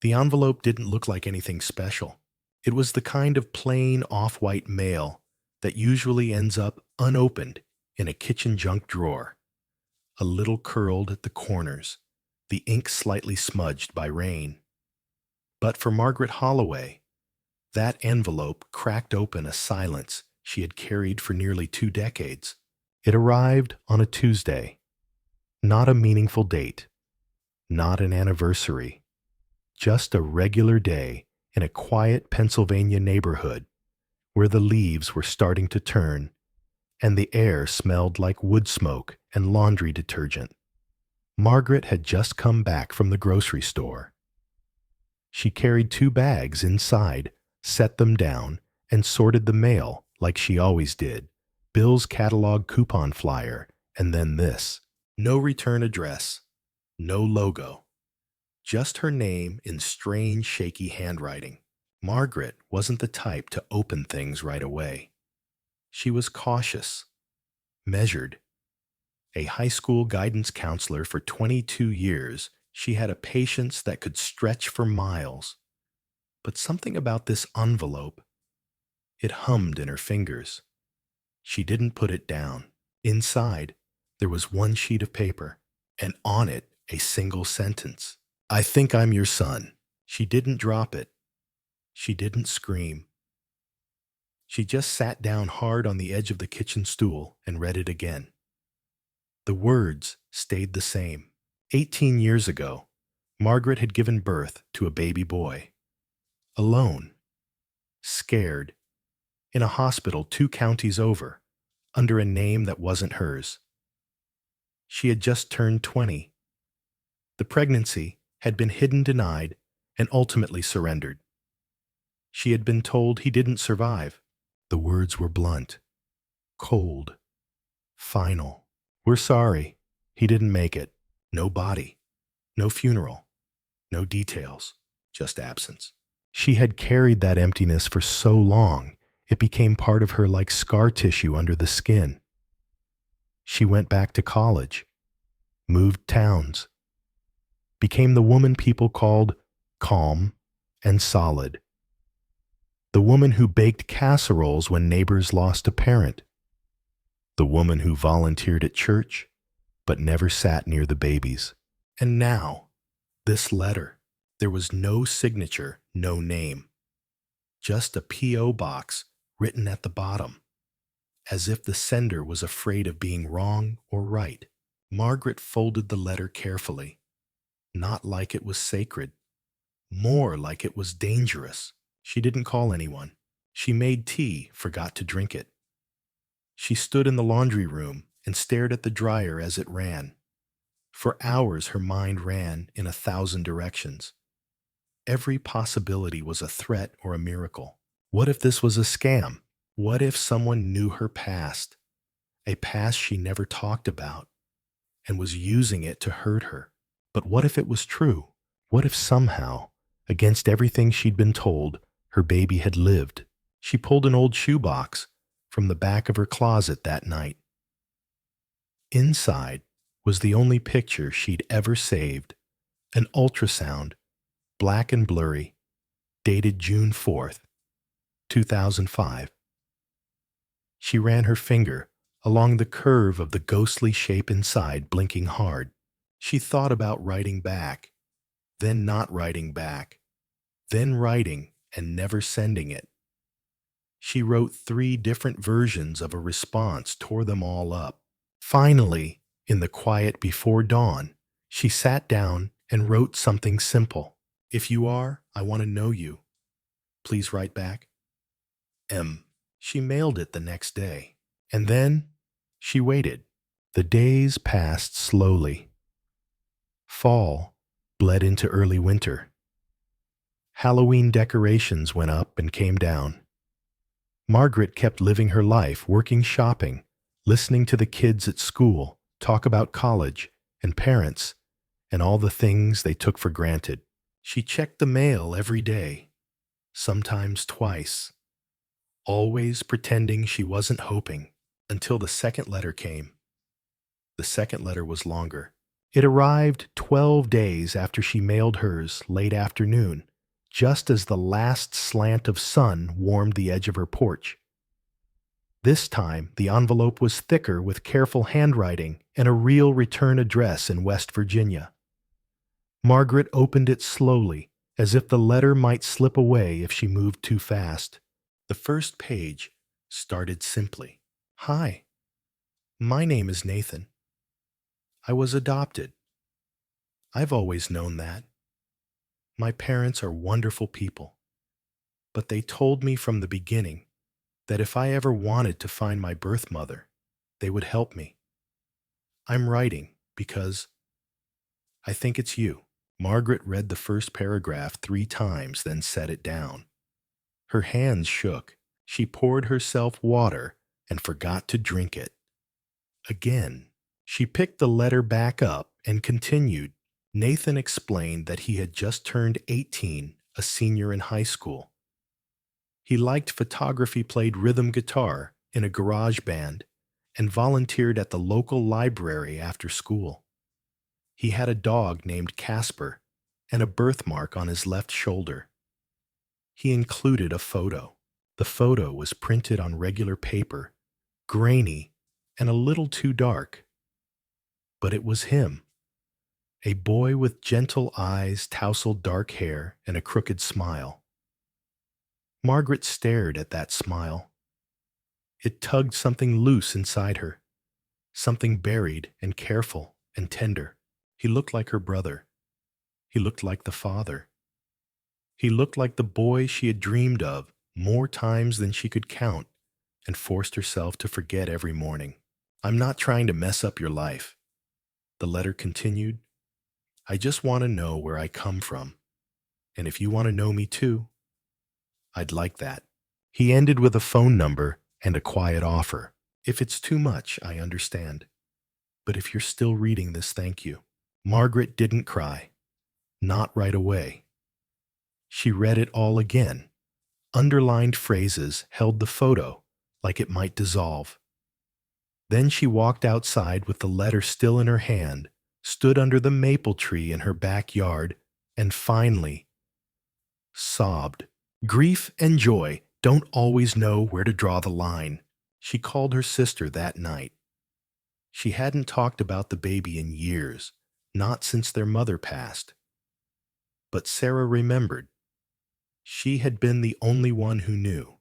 The envelope didn't look like anything special. It was the kind of plain off-white mail that usually ends up unopened in a kitchen junk drawer, a little curled at the corners, the ink slightly smudged by rain. But for Margaret Holloway, that envelope cracked open a silence she had carried for nearly 2 decades. It arrived on a Tuesday, not a meaningful date, not an anniversary, just a regular day in a quiet Pennsylvania neighborhood where the leaves were starting to turn and the air smelled like wood smoke and laundry detergent. Margaret had just come back from the grocery store. She carried 2 bags inside, set them down, and sorted the mail like she always did. Bill's catalog coupon flyer, and then this. No return address, no logo, just her name in strange, shaky handwriting. Margaret wasn't the type to open things right away. She was cautious, measured. A high school guidance counselor for 22 years, she had a patience that could stretch for miles. But something about this envelope, it hummed in her fingers. She didn't put it down. Inside, there was one sheet of paper, and on it, a single sentence. I think I'm your son. She didn't drop it. She didn't scream. She just sat down hard on the edge of the kitchen stool and read it again. The words stayed the same. 18 years ago, Margaret had given birth to a baby boy. Alone. Scared. In a hospital 2 counties over, under a name that wasn't hers. She had just turned 20. The pregnancy had been hidden, denied, and ultimately surrendered. She had been told he didn't survive. The words were blunt, cold, final. We're sorry. He didn't make it. No body. No funeral. No details. Just absence. She had carried that emptiness for so long, it became part of her like scar tissue under the skin. She went back to college, moved towns, became the woman people called calm and solid. The woman who baked casseroles when neighbors lost a parent. The woman who volunteered at church, but never sat near the babies. And now, this letter. There was no signature, no name. Just a P.O. box written at the bottom, as if the sender was afraid of being wrong or right. Margaret folded the letter carefully, not like it was sacred, more like it was dangerous. She didn't call anyone. She made tea, forgot to drink it. She stood in the laundry room and stared at the dryer as it ran. For hours her mind ran in 1,000 directions. Every possibility was a threat or a miracle. What if this was a scam? What if someone knew her past, a past she never talked about, and was using it to hurt her? But what if it was true? What if somehow, against everything she'd been told, her baby had lived? She pulled an old shoebox from the back of her closet that night. Inside was the only picture she'd ever saved, an ultrasound, black and blurry, dated June 4th, 2005. She ran her finger along the curve of the ghostly shape inside, blinking hard. She thought about writing back, then not writing back, then writing and never sending it. She wrote 3 different versions of a response, tore them all up. Finally, in the quiet before dawn, she sat down and wrote something simple. If you are, I want to know you. Please write back. M. She mailed it the next day. And then she waited. The days passed slowly. Fall bled into early winter. Halloween decorations went up and came down. Margaret kept living her life, working, shopping, listening to the kids at school talk about college and parents and all the things they took for granted. She checked the mail every day, sometimes twice, always pretending she wasn't hoping, until the second letter came. The second letter was longer. It arrived 12 days after she mailed hers late afternoon, just as the last slant of sun warmed the edge of her porch. This time, the envelope was thicker with careful handwriting and a real return address in West Virginia. Margaret opened it slowly, as if the letter might slip away if she moved too fast. The first page started simply. Hi, my name is Nathan. I was adopted. I've always known that. My parents are wonderful people, but they told me from the beginning that if I ever wanted to find my birth mother, they would help me. I'm writing because I think it's you. Margaret read the first paragraph 3 times, then set it down. Her hands shook. She poured herself water and forgot to drink it. Again, she picked the letter back up and continued. Nathan explained that he had just turned 18, a senior in high school. He liked photography, played rhythm guitar in a garage band, and volunteered at the local library after school. He had a dog named Casper and a birthmark on his left shoulder. He included a photo. The photo was printed on regular paper, grainy and a little too dark. But it was him, a boy with gentle eyes, tousled dark hair, and a crooked smile. Margaret stared at that smile. It tugged something loose inside her, something buried and careful and tender. He looked like her brother. He looked like the father. He looked like the boy she had dreamed of more times than she could count and forced herself to forget every morning. I'm not trying to mess up your life, the letter continued. I just want to know where I come from. And if you want to know me too, I'd like that. He ended with a phone number and a quiet offer. If it's too much, I understand. But if you're still reading this, thank you. Margaret didn't cry. Not right away. She read it all again. Underlined phrases held the photo like it might dissolve. Then she walked outside with the letter still in her hand, stood under the maple tree in her backyard, and finally sobbed. Grief and joy don't always know where to draw the line. She called her sister that night. She hadn't talked about the baby in years, not since their mother passed. But Sarah remembered. She had been the only one who knew.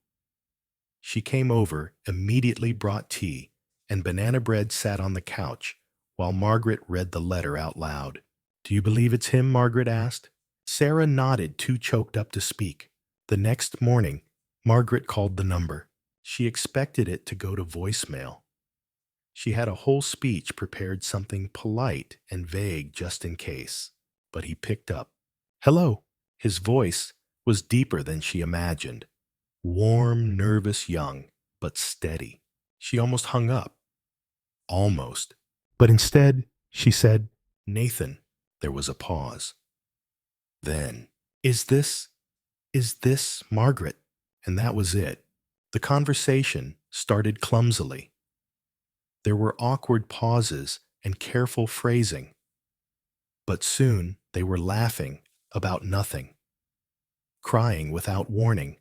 She came over, immediately brought tea, and banana bread sat on the couch while Margaret read the letter out loud. Do you believe it's him? Margaret asked. Sarah nodded, too choked up to speak. The next morning, Margaret called the number. She expected it to go to voicemail. She had a whole speech prepared, something polite and vague just in case. But he picked up. Hello. His voice was deeper than she imagined. Warm, nervous, young, but steady. She almost hung up. Almost. But instead, she said, Nathan. There was a pause. Then, Is this Margaret? And that was it. The conversation started clumsily. There were awkward pauses and careful phrasing. But soon they were laughing about nothing, crying without warning,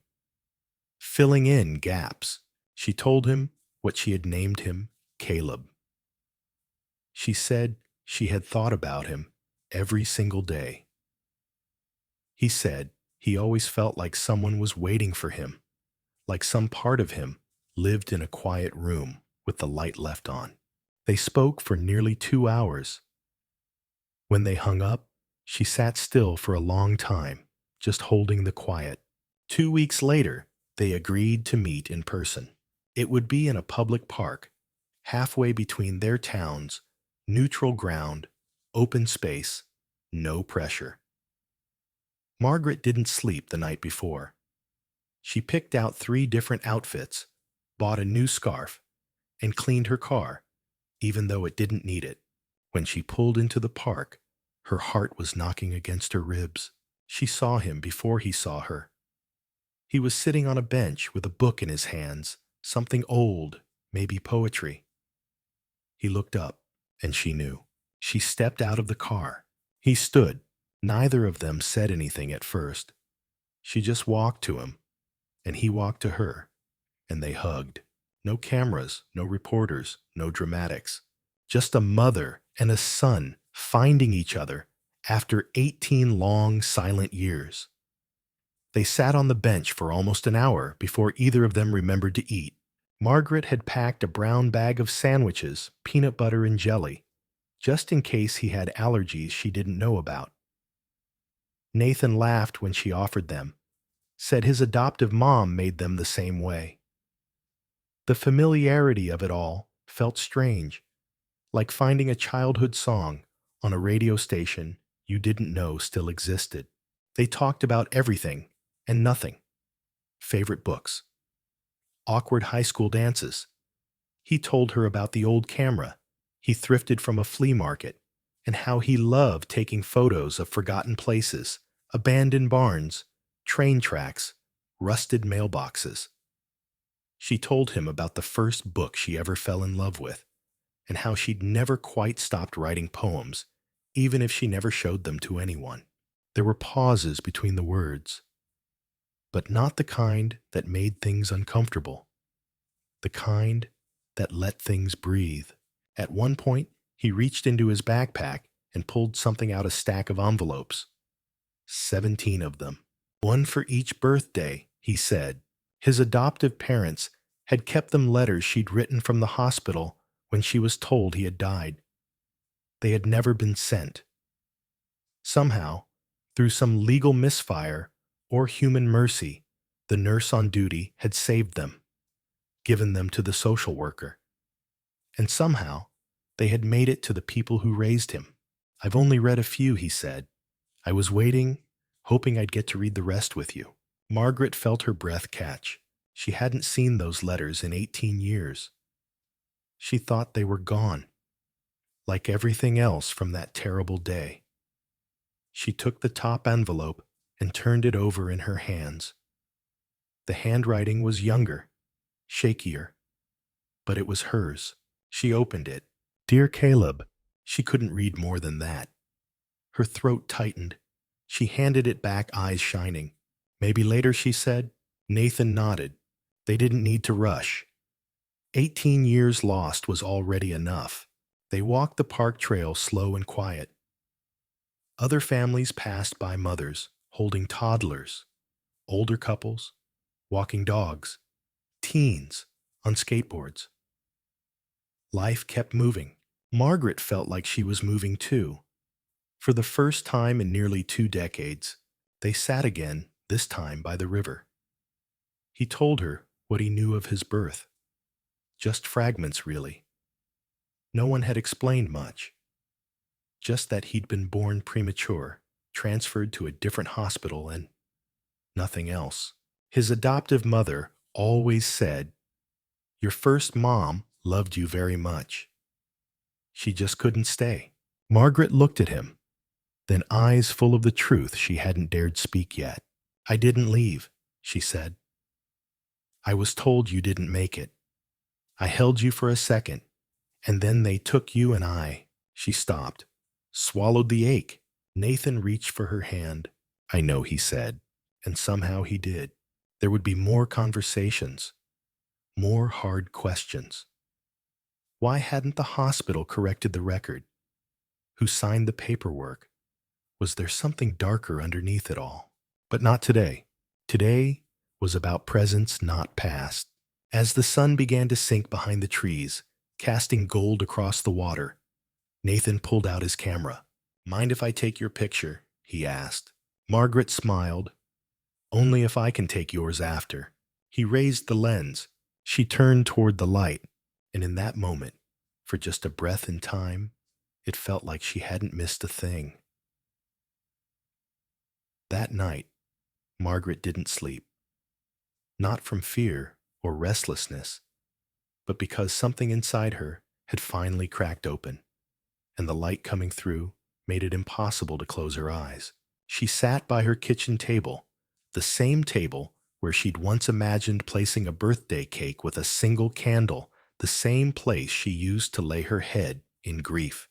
filling in gaps. She told him what she had named him, Caleb. She said she had thought about him every single day. He said he always felt like someone was waiting for him, like some part of him lived in a quiet room with the light left on. They spoke for nearly 2 hours. When they hung up, she sat still for a long time, just holding the quiet. 2 weeks later, they agreed to meet in person. It would be in a public park, halfway between their towns, neutral ground, open space, no pressure. Margaret didn't sleep the night before. She picked out 3 different outfits, bought a new scarf, and cleaned her car, even though it didn't need it. When she pulled into the park, her heart was knocking against her ribs. She saw him before he saw her. He was sitting on a bench with a book in his hands, something old, maybe poetry. He looked up, and she knew. She stepped out of the car. He stood. Neither of them said anything at first. She just walked to him, and he walked to her, and they hugged. No cameras, no reporters, no dramatics. Just a mother and a son finding each other after 18 long, silent years. They sat on the bench for almost an hour before either of them remembered to eat. Margaret had packed a brown bag of sandwiches, peanut butter and jelly, just in case he had allergies she didn't know about. Nathan laughed when she offered them, said his adoptive mom made them the same way. The familiarity of it all felt strange, like finding a childhood song on a radio station you didn't know still existed. They talked about everything and nothing. Favorite books. Awkward high school dances. He told her about the old camera he thrifted from a flea market and how he loved taking photos of forgotten places, abandoned barns, train tracks, rusted mailboxes. She told him about the first book she ever fell in love with and how she'd never quite stopped writing poems, even if she never showed them to anyone. There were pauses between the words, but not the kind that made things uncomfortable, the kind that let things breathe. At one point, he reached into his backpack and pulled something out a stack of envelopes. 17 of them. One for each birthday, he said. His adoptive parents had kept them letters she'd written from the hospital when she was told he had died. They had never been sent. Somehow, through some legal misfire or human mercy, the nurse on duty had saved them, given them to the social worker. And somehow, they had made it to the people who raised him. I've only read a few, he said. I was waiting, hoping I'd get to read the rest with you. Margaret felt her breath catch. She hadn't seen those letters in 18 years. She thought they were gone, like everything else from that terrible day. She took the top envelope and turned it over in her hands. The handwriting was younger, shakier, but it was hers. She opened it. Dear Caleb. She couldn't read more than that. Her throat tightened. She handed it back, eyes shining. Maybe later, she said. Nathan nodded. They didn't need to rush. 18 years lost was already enough. They walked the park trail slow and quiet. Other families passed by, mothers holding toddlers, older couples, walking dogs, teens on skateboards. Life kept moving. Margaret felt like she was moving too. For the first time in nearly 2 decades, they sat again, this time by the river. He told her what he knew of his birth. Just fragments, really. No one had explained much. Just that he'd been born premature, transferred to a different hospital, and nothing else. His adoptive mother always said, "Your first mom loved you very much. She just couldn't stay." Margaret looked at him, then eyes full of the truth she hadn't dared speak yet. "I didn't leave," she said. "I was told you didn't make it. I held you for a second, and then they took you and I." She stopped, swallowed the ache. Nathan reached for her hand. "I know," he said, and somehow he did. There would be more conversations, more hard questions. Why hadn't the hospital corrected the record? Who signed the paperwork? Was there something darker underneath it all? But not today. Today was about presence, not past. As the sun began to sink behind the trees, casting gold across the water, Nathan pulled out his camera. "Mind if I take your picture?" he asked. Margaret smiled. "Only if I can take yours after." He raised the lens. She turned toward the light, and in that moment, for just a breath in time, it felt like she hadn't missed a thing. That night, Margaret didn't sleep. Not from fear or restlessness, but because something inside her had finally cracked open, and the light coming through made it impossible to close her eyes. She sat by her kitchen table, the same table where she'd once imagined placing a birthday cake with a single candle, the same place she used to lay her head in grief.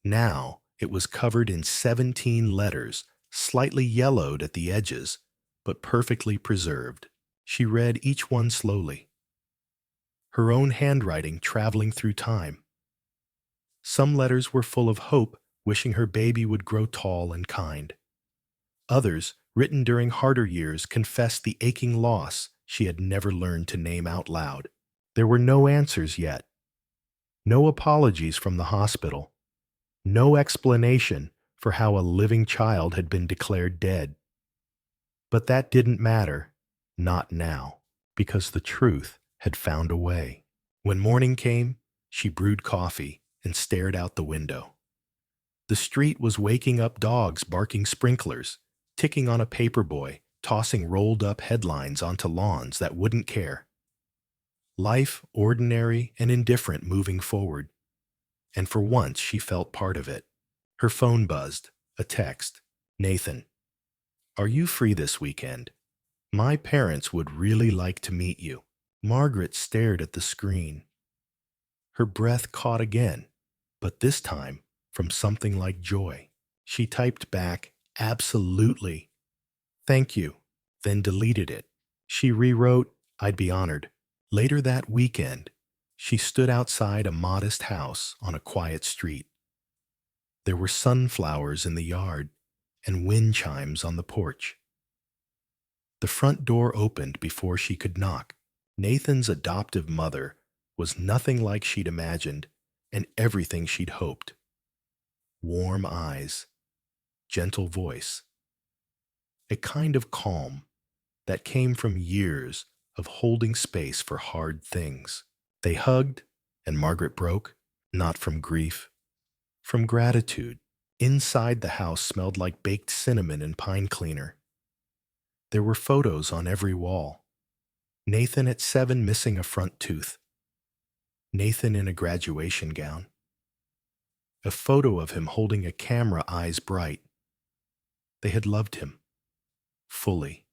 Now it was covered in 17 letters, slightly yellowed at the edges, but perfectly preserved. She read each one slowly, her own handwriting traveling through time. Some letters were full of hope, wishing her baby would grow tall and kind. Others, written during harder years, confessed the aching loss she had never learned to name out loud. There were no answers yet, no apologies from the hospital, no explanation for how a living child had been declared dead. But that didn't matter, not now, because the truth had found a way. When morning came, she brewed coffee and stared out the window. The street was waking up dogs barking sprinklers, ticking on a paperboy, tossing rolled-up headlines onto lawns that wouldn't care. Life ordinary and indifferent moving forward. And for once she felt part of it. Her phone buzzed, a text. "Nathan, are you free this weekend? My parents would really like to meet you." Margaret stared at the screen. Her breath caught again, but this time from something like joy. She typed back, "Absolutely. Thank you," then deleted it. She rewrote, "I'd be honored." Later that weekend, she stood outside a modest house on a quiet street. There were sunflowers in the yard and wind chimes on the porch. The front door opened before she could knock. Nathan's adoptive mother was nothing like she'd imagined and everything she'd hoped. Warm eyes, gentle voice, a kind of calm that came from years of holding space for hard things. They hugged, and Margaret broke, not from grief, from gratitude. Inside the house smelled like baked cinnamon and pine cleaner. There were photos on every wall. Nathan at 7 missing a front tooth. Nathan in a graduation gown. A photo of him holding a camera, eyes bright. They had loved him. Fully.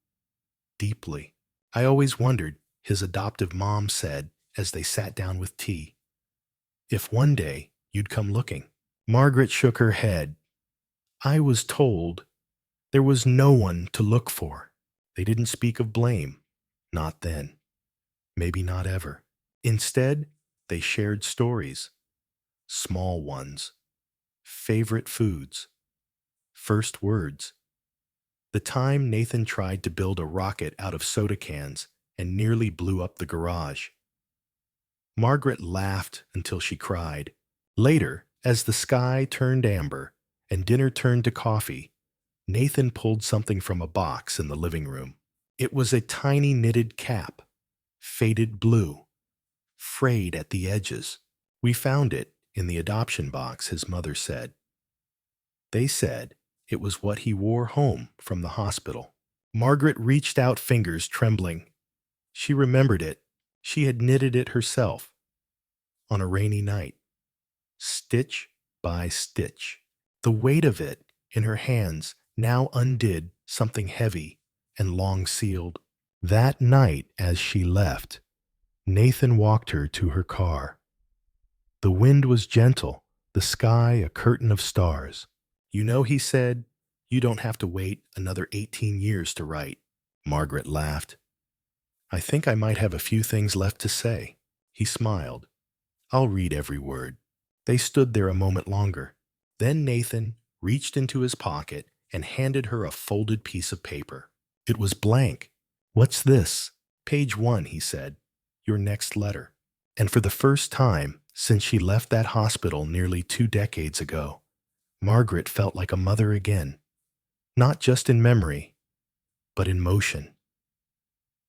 Deeply. "I always wondered," his adoptive mom said as they sat down with tea, "if one day you'd come looking." Margaret shook her head. "I was told there was no one to look for." They didn't speak of blame. Not then. Maybe not ever. Instead, they shared stories. Small ones. Favorite foods. First words. The time Nathan tried to build a rocket out of soda cans and nearly blew up the garage. Margaret laughed until she cried. Later, as the sky turned amber and dinner turned to coffee, Nathan pulled something from a box in the living room. It was a tiny knitted cap, faded blue, frayed at the edges. "We found it in the adoption box," his mother said. They said it was what he wore home from the hospital. Margaret reached out, fingers trembling. She remembered it. She had knitted it herself on a rainy night, stitch by stitch. The weight of it in her hands now undid something heavy and long sealed. That night, as she left, Nathan walked her to her car. The wind was gentle, the sky a curtain of stars. "You know," he said, "you don't have to wait another 18 years to write." Margaret laughed. "I think I might have a few things left to say." He smiled. "I'll read every word." They stood there a moment longer. Then Nathan reached into his pocket and handed her a folded piece of paper. It was blank. "What's this?" "Page 1, he said. "Your next letter." And for the first time since she left that hospital nearly 2 decades ago, Margaret felt like a mother again, not just in memory, but in motion.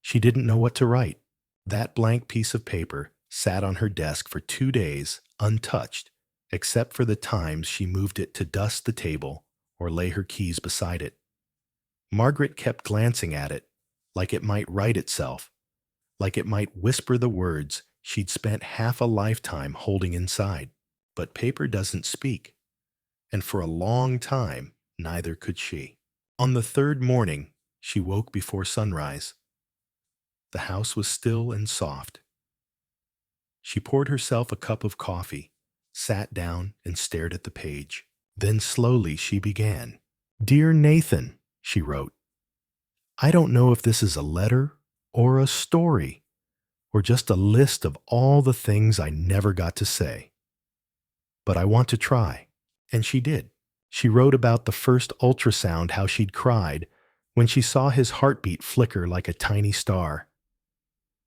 She didn't know what to write. That blank piece of paper sat on her desk for 2 days, untouched, except for the times she moved it to dust the table or lay her keys beside it. Margaret kept glancing at it, like it might write itself, like it might whisper the words she'd spent half a lifetime holding inside. But paper doesn't speak, and for a long time, neither could she. On the 3rd morning, she woke before sunrise. The house was still and soft. She poured herself a cup of coffee, sat down, and stared at the page. Then slowly she began. "Dear Nathan," she wrote, "I don't know if this is a letter or a story or just a list of all the things I never got to say. But I want to try." And she did. She wrote about the first ultrasound, how she'd cried when she saw his heartbeat flicker like a tiny star.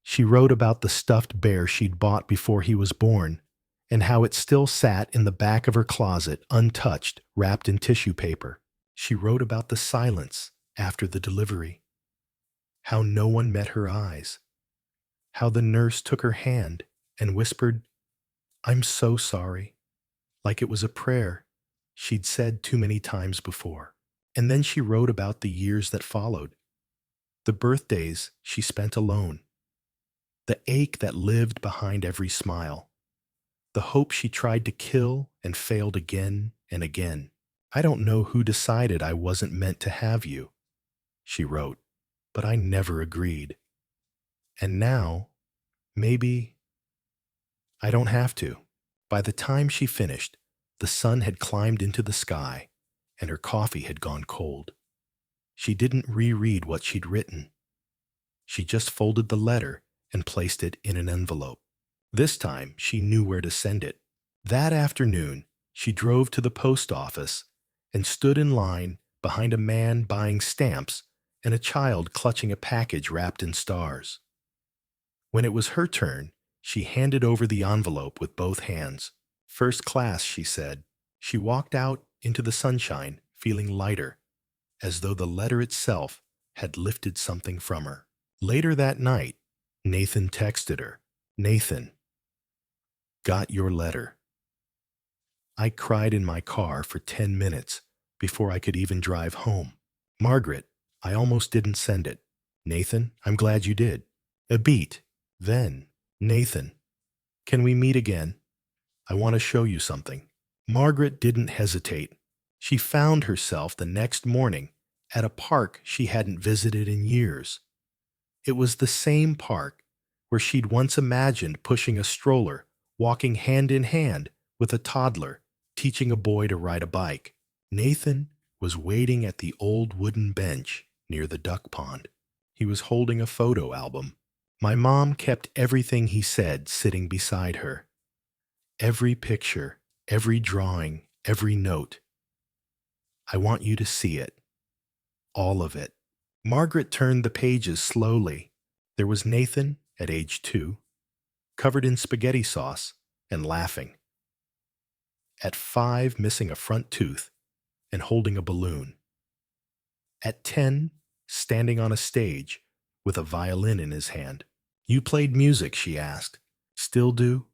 She wrote about the stuffed bear she'd bought before he was born and how it still sat in the back of her closet, untouched, wrapped in tissue paper. She wrote about the silence after the delivery, how no one met her eyes, how the nurse took her hand and whispered, "I'm so sorry," like it was a prayer she'd said too many times before. And then she wrote about the years that followed, the birthdays she spent alone, the ache that lived behind every smile, the hope she tried to kill and failed again and again. "I don't know who decided I wasn't meant to have you," she wrote, "but I never agreed. And now, maybe I don't have to." By the time she finished, the sun had climbed into the sky and her coffee had gone cold. She didn't reread what she'd written. She just folded the letter and placed it in an envelope. This time, she knew where to send it. That afternoon, she drove to the post office and stood in line behind a man buying stamps and a child clutching a package wrapped in stars. When it was her turn, she handed over the envelope with both hands. "First class," she said. She walked out into the sunshine, feeling lighter, as though the letter itself had lifted something from her. Later that night, Nathan texted her, "Nathan, got your letter. I cried in my car for 10 minutes before I could even drive home. Margaret, I almost didn't send it. Nathan, I'm glad you did." A beat. Then, "Nathan, can we meet again? I want to show you something." Margaret didn't hesitate. She found herself the next morning at a park she hadn't visited in years. It was the same park where she'd once imagined pushing a stroller, walking hand in hand with a toddler, teaching a boy to ride a bike. Nathan was waiting at the old wooden bench near the duck pond. He was holding a photo album. My mom kept everything he said sitting beside her. Every picture, every drawing, every note. "I want you to see it. All of it." Margaret turned the pages slowly. There was Nathan at age 2, covered in spaghetti sauce and laughing. At 5, missing a front tooth and holding a balloon. At 10, standing on a stage with a violin in his hand. "You played music?" she asked. "Still do?"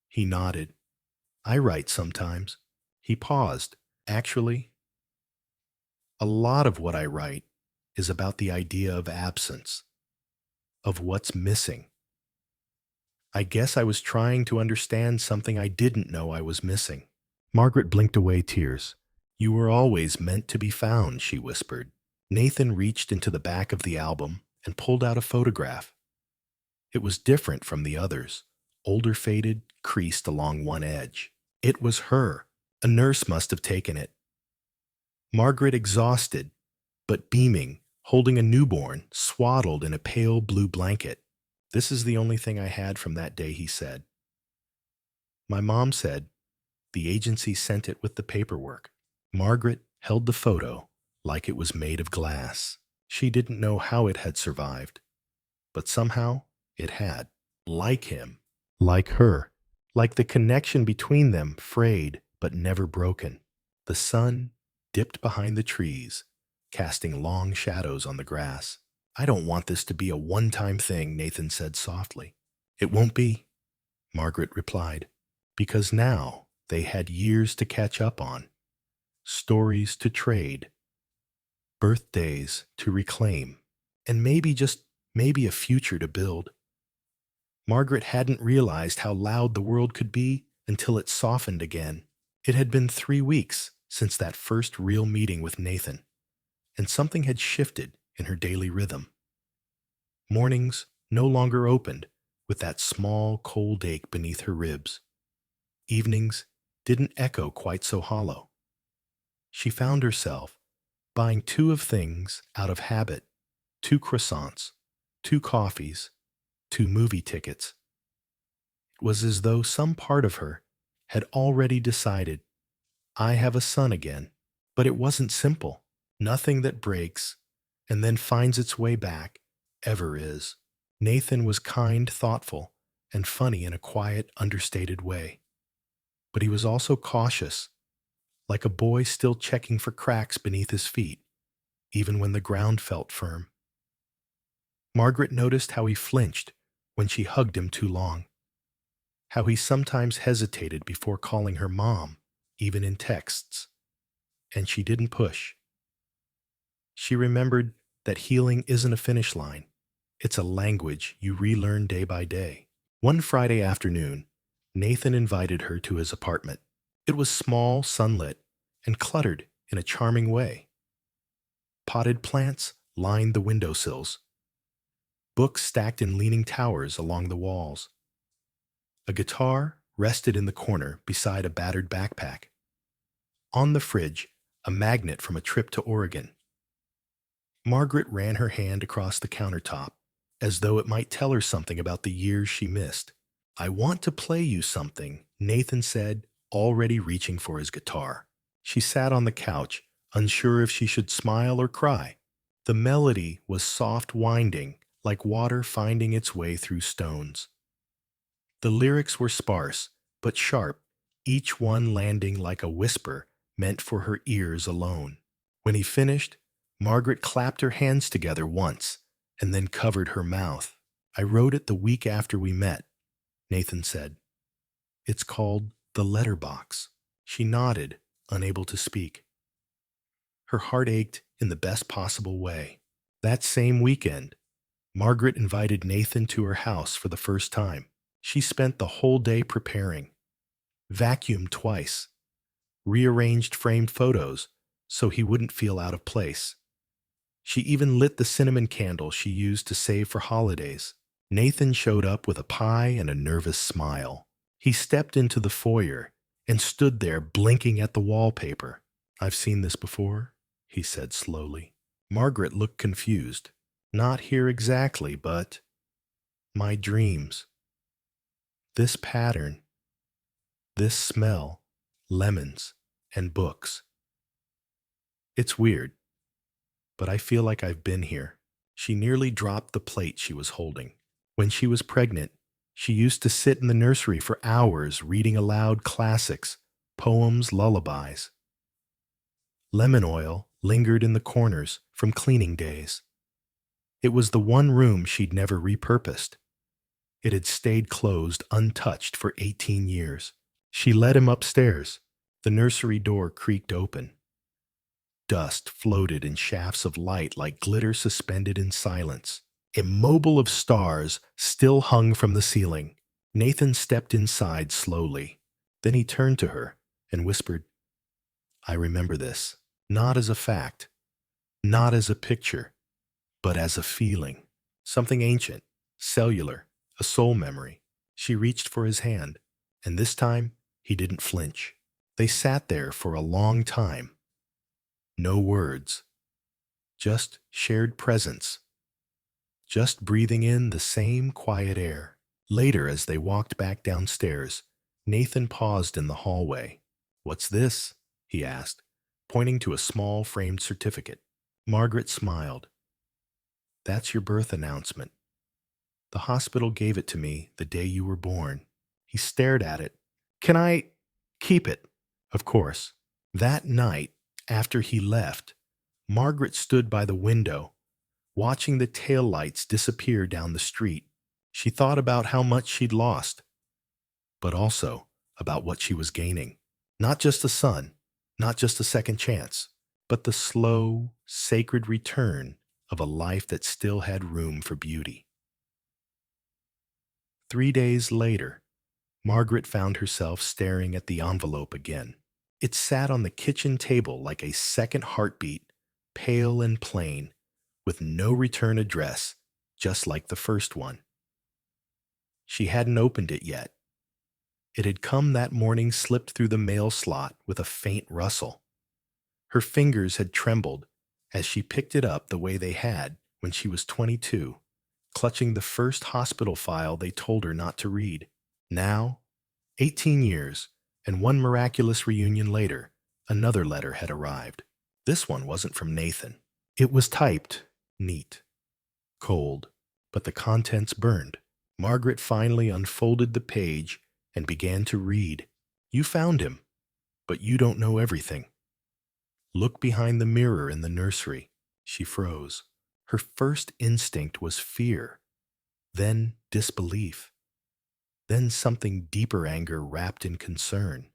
He nodded. "I write sometimes." He paused. "Actually, a lot of what I write is about the idea of absence, of what's missing. I guess I was trying to understand something I didn't know I was missing." Margaret blinked away tears. "You were always meant to be found," she whispered. Nathan reached into the back of the album and pulled out a photograph. It was different from the others, older, faded, creased along one edge. It was her. A nurse must have taken it. Margaret, exhausted, but beaming, holding a newborn, swaddled in a pale blue blanket. "This is the only thing I had from that day," he said. "My mom said the agency sent it with the paperwork." Margaret held the photo like it was made of glass. She didn't know how it had survived, but somehow it had. Like him, like her, like the connection between them, frayed but never broken. The sun dipped behind the trees, casting long shadows on the grass. "I don't want this to be a one-time thing," Nathan said softly. "It won't be," Margaret replied, because now they had years to catch up on, stories to trade, birthdays to reclaim, and maybe, just maybe, a future to build. Margaret hadn't realized how loud the world could be until it softened again. It had been 3 weeks since that first real meeting with Nathan, and something had shifted in her daily rhythm. Mornings no longer opened with that small, cold ache beneath her ribs. Evenings didn't echo quite so hollow. She found herself buying two of things out of habit: two croissants, two coffees, two movie tickets. It was as though some part of her had already decided, I have a son again. But it wasn't simple. Nothing that breaks and then finds its way back ever is. Nathan was kind, thoughtful, and funny in a quiet, understated way. But he was also cautious, like a boy still checking for cracks beneath his feet, even when the ground felt firm. Margaret noticed how he flinched when she hugged him too long, how he sometimes hesitated before calling her mom, even in texts. And she didn't push. She remembered that healing isn't a finish line. It's a language you relearn day by day. One Friday afternoon, Nathan invited her to his apartment. It was small, sunlit, and cluttered in a charming way. Potted plants lined the windowsills. Books stacked in leaning towers along the walls. A guitar rested in the corner beside a battered backpack. On the fridge, a magnet from a trip to Oregon. Margaret ran her hand across the countertop, as though it might tell her something about the years she missed. I want to play you something, Nathan said, already reaching for his guitar. She sat on the couch, unsure if she should smile or cry. The melody was soft winding, like water finding its way through stones. The lyrics were sparse, but sharp, each one landing like a whisper meant for her ears alone. When he finished, Margaret clapped her hands together once and then covered her mouth. I wrote it the week after we met, Nathan said. It's called The Letterbox. She nodded, unable to speak. Her heart ached in the best possible way. That same weekend, Margaret invited Nathan to her house for the first time. She spent the whole day preparing, vacuumed twice, rearranged framed photos so he wouldn't feel out of place. She even lit the cinnamon candle she used to save for holidays. Nathan showed up with a pie and a nervous smile. He stepped into the foyer and stood there blinking at the wallpaper. I've seen this before, he said slowly. Margaret looked confused. Not here exactly, but my dreams. This pattern, this smell, lemons, and books. It's weird, but I feel like I've been here. She nearly dropped the plate she was holding. When she was pregnant, she used to sit in the nursery for hours reading aloud classics, poems, lullabies. Lemon oil lingered in the corners from cleaning days. It was the one room she'd never repurposed. It had stayed closed, untouched for 18 years. She led him upstairs. The nursery door creaked open. Dust floated in shafts of light like glitter suspended in silence. A mobile of stars still hung from the ceiling. Nathan stepped inside slowly. Then he turned to her and whispered, I remember this, not as a fact, not as a picture, but as a feeling. Something ancient, cellular, a soul memory. She reached for his hand, and this time he didn't flinch. They sat there for a long time. No words, just shared presence, just breathing in the same quiet air. Later, as they walked back downstairs, Nathan paused in the hallway. What's this? He asked, pointing to a small framed certificate. Margaret smiled. That's your birth announcement. The hospital gave it to me the day you were born. He stared at it. Can I keep it? Of course. That night, after he left, Margaret stood by the window, watching the taillights disappear down the street. She thought about how much she'd lost, but also about what she was gaining. Not just a son, not just a second chance, but the slow, sacred return of a life that still had room for beauty. 3 days later, Margaret found herself staring at the envelope again. It sat on the kitchen table like a second heartbeat, pale and plain, with no return address, just like the first one. She hadn't opened it yet. It had come that morning, slipped through the mail slot with a faint rustle. Her fingers had trembled as she picked it up the way they had when she was 22, clutching the first hospital file they told her not to read. Now, 18 years and one miraculous reunion later, another letter had arrived. This one wasn't from Nathan. It was typed, neat, cold, but the contents burned. Margaret finally unfolded the page and began to read. You found him, but you don't know everything. Look behind the mirror in the nursery. She froze. Her first instinct was fear, then disbelief, then something deeper, anger wrapped in concern.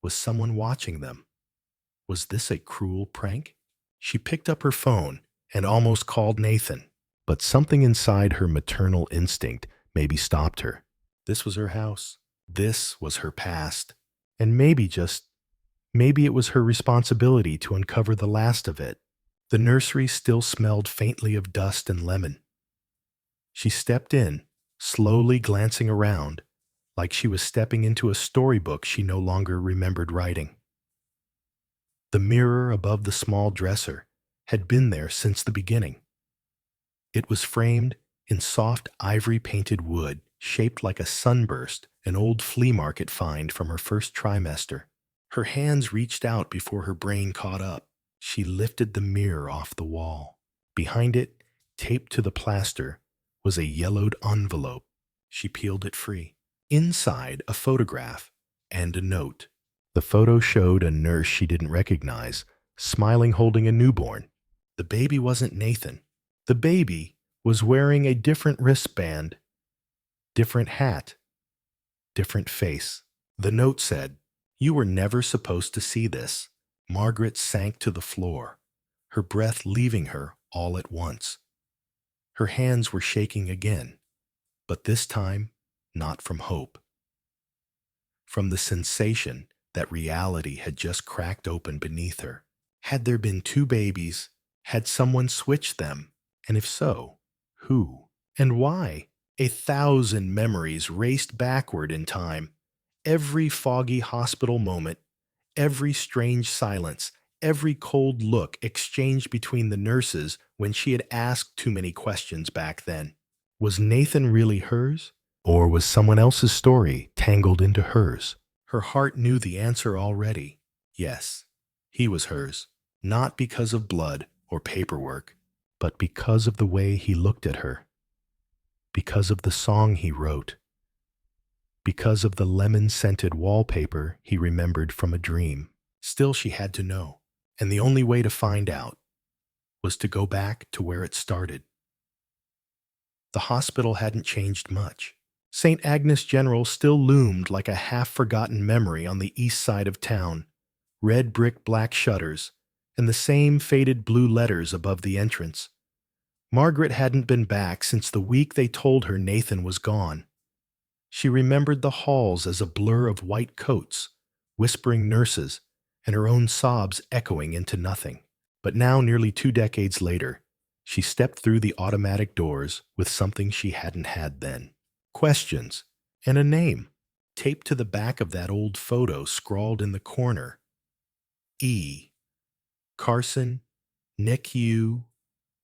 Was someone watching them? Was this a cruel prank? She picked up her phone and almost called Nathan, but something inside her maternal instinct maybe stopped her. This was her house. This was her past. And maybe it was her responsibility to uncover the last of it. The nursery still smelled faintly of dust and lemon. She stepped in, slowly glancing around, like she was stepping into a storybook she no longer remembered writing. The mirror above the small dresser had been there since the beginning. It was framed in soft ivory-painted wood, shaped like a sunburst, an old flea market find from her first trimester. Her hands reached out before her brain caught up. She lifted the mirror off the wall. Behind it, taped to the plaster, was a yellowed envelope. She peeled it free. Inside, a photograph and a note. The photo showed a nurse she didn't recognize, smiling, holding a newborn. The baby wasn't Nathan. The baby was wearing a different wristband, different hat, different face. The note said, "You were never supposed to see this." Margaret sank to the floor, her breath leaving her all at once. Her hands were shaking again, but this time not from hope. From the sensation that reality had just cracked open beneath her. Had there been two babies? Had someone switched them? And if so, who? And why? 1,000 memories raced backward in time. Every foggy hospital moment, every strange silence, every cold look exchanged between the nurses when she had asked too many questions back then. Was Nathan really hers? Or was someone else's story tangled into hers? Her heart knew the answer already. Yes, he was hers. Not because of blood or paperwork, but because of the way he looked at her. Because of the song he wrote. Because of the lemon-scented wallpaper he remembered from a dream. Still, she had to know, and the only way to find out was to go back to where it started. The hospital hadn't changed much. St. Agnes General still loomed like a half-forgotten memory on the east side of town, red brick black shutters, and the same faded blue letters above the entrance. Margaret hadn't been back since the week they told her Nathan was gone. She remembered the halls as a blur of white coats, whispering nurses, and her own sobs echoing into nothing. But now, nearly 2 decades later, she stepped through the automatic doors with something she hadn't had then. Questions, and a name, taped to the back of that old photo scrawled in the corner. E. Carson, NICU,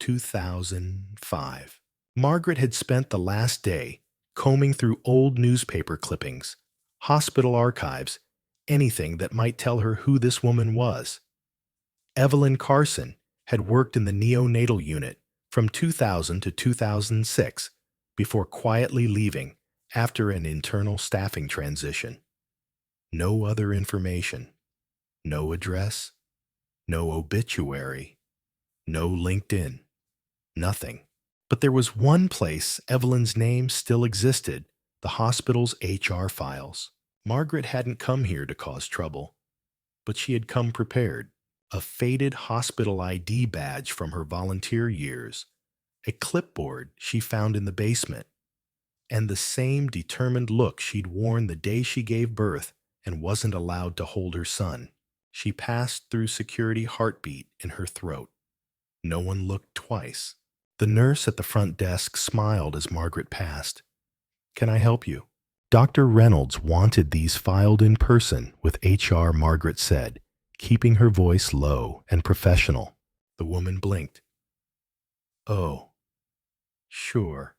2005. Margaret had spent the last day combing through old newspaper clippings, hospital archives, anything that might tell her who this woman was. Evelyn Carson had worked in the neonatal unit from 2000 to 2006 before quietly leaving after an internal staffing transition. No other information. No address. No obituary. No LinkedIn. Nothing. But there was one place Evelyn's name still existed, the hospital's HR files. Margaret hadn't come here to cause trouble, but she had come prepared. A faded hospital ID badge from her volunteer years, a clipboard she found in the basement, and the same determined look she'd worn the day she gave birth and wasn't allowed to hold her son. She passed through security, heartbeat in her throat. No one looked twice. The nurse at the front desk smiled as Margaret passed. "Can I help you?" Dr. Reynolds wanted these filed in person with HR, Margaret said, keeping her voice low and professional. The woman blinked. Oh, sure.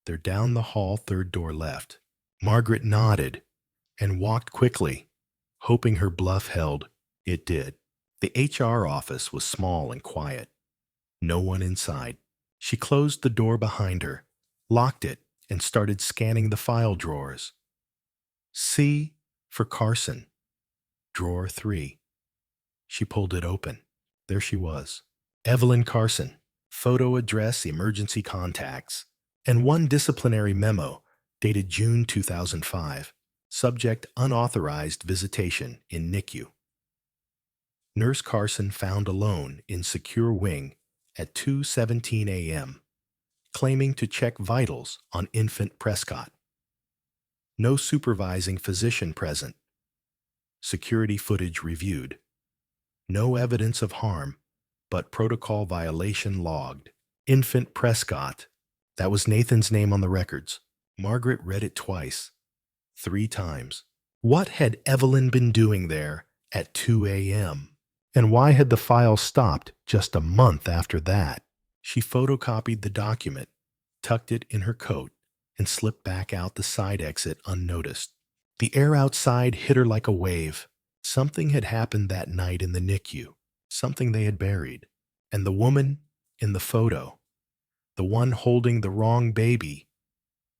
They're down the hall, third door left. Margaret nodded and walked quickly, hoping her bluff held. It did. The HR office was small and quiet. No one inside. She closed the door behind her, locked it, and started scanning the file drawers. C for Carson. Drawer 3. She pulled it open. There she was. Evelyn Carson. Photo, address, emergency contacts, and one disciplinary memo dated June 2005. Subject: unauthorized visitation in NICU. Nurse Carson found alone in secure wing at 2:17 a.m., claiming to check vitals on infant Prescott. No supervising physician present. Security footage reviewed. No evidence of harm, but protocol violation logged. Infant Prescott. That was Nathan's name on the records. Margaret read it twice. 3 times. What had Evelyn been doing there at 2 a.m.? And why had the file stopped just a month after that? She photocopied the document, tucked it in her coat, and slipped back out the side exit unnoticed. The air outside hit her like a wave. Something had happened that night in the NICU, something they had buried. And the woman in the photo, the one holding the wrong baby,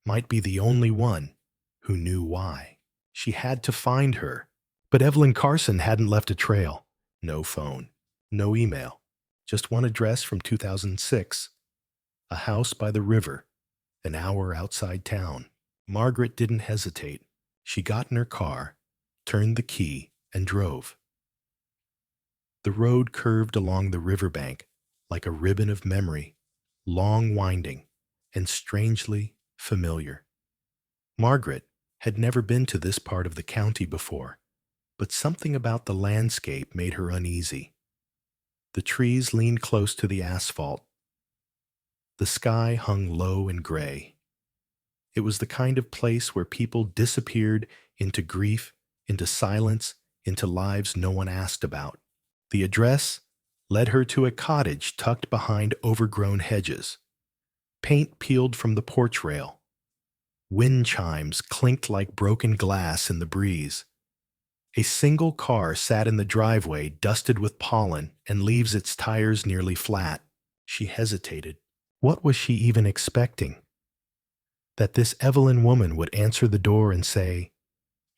might be the only one who knew why. She had to find her. But Evelyn Carson hadn't left a trail. No phone, no email, just one address from 2006. A house by the river, an hour outside town. Margaret didn't hesitate. She got in her car, turned the key, and drove. The road curved along the riverbank like a ribbon of memory, long, winding, and strangely familiar. Margaret had never been to this part of the county before, but something about the landscape made her uneasy. The trees leaned close to the asphalt. The sky hung low and gray. It was the kind of place where people disappeared into grief, into silence, into lives no one asked about. The address led her to a cottage tucked behind overgrown hedges. Paint peeled from the porch rail. Wind chimes clinked like broken glass in the breeze. A single car sat in the driveway, dusted with pollen, and leaves its tires nearly flat. She hesitated. What was she even expecting? That this Evelyn woman would answer the door and say,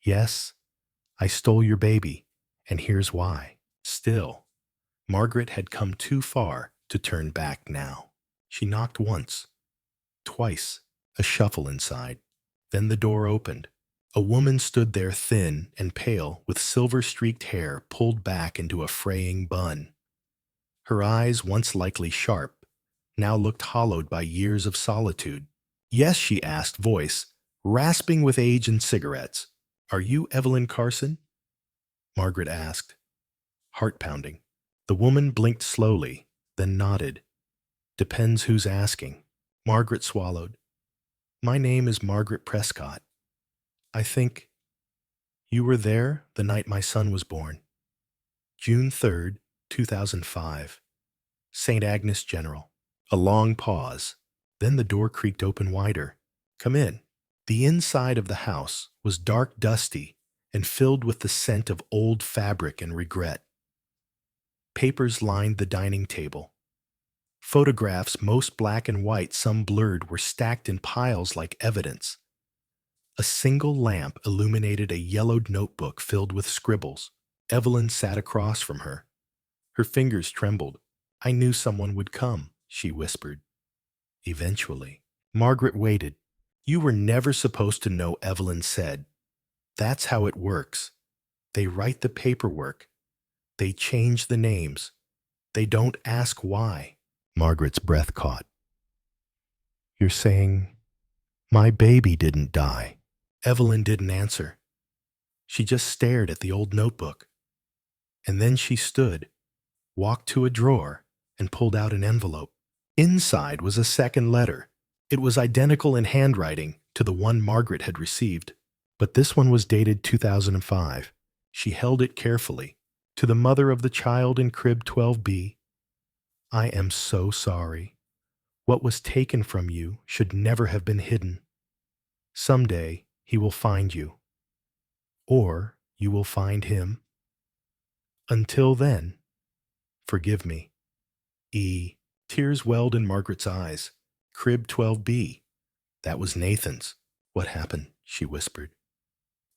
"Yes, I stole your baby, and here's why." Still, Margaret had come too far to turn back now. She knocked once, twice, a shuffle inside. Then the door opened. A woman stood there, thin and pale, with silver-streaked hair pulled back into a fraying bun. Her eyes, once likely sharp, now looked hollowed by years of solitude. "Yes," she asked, voice rasping with age and cigarettes. "Are you Evelyn Carson?" Margaret asked, heart pounding. The woman blinked slowly, then nodded. "Depends who's asking." Margaret swallowed. "My name is Margaret Prescott. I think you were there the night my son was born. June 3rd, 2005. St. Agnes General." A long pause. Then the door creaked open wider. "Come in." The inside of the house was dark, dusty, and filled with the scent of old fabric and regret. Papers lined the dining table. Photographs, most black and white, some blurred, were stacked in piles like evidence. A single lamp illuminated a yellowed notebook filled with scribbles. Evelyn sat across from her. Her fingers trembled. "I knew someone would come," she whispered. "Eventually." Margaret waited. "You were never supposed to know," Evelyn said. "That's how it works. They write the paperwork. They change the names. They don't ask why." Margaret's breath caught. "You're saying my baby didn't die?" Evelyn didn't answer. She just stared at the old notebook. And then she stood, walked to a drawer, and pulled out an envelope. Inside was a second letter. It was identical in handwriting, to the one Margaret had received. But this one was dated 2005. She held it carefully. To the mother of the child in crib 12B, I am so sorry. What was taken from you should never have been hidden. Someday he will find you. Or you will find him. Until then, forgive me. E. Tears welled in Margaret's eyes. Crib 12B. That was Nathan's. What happened? She whispered.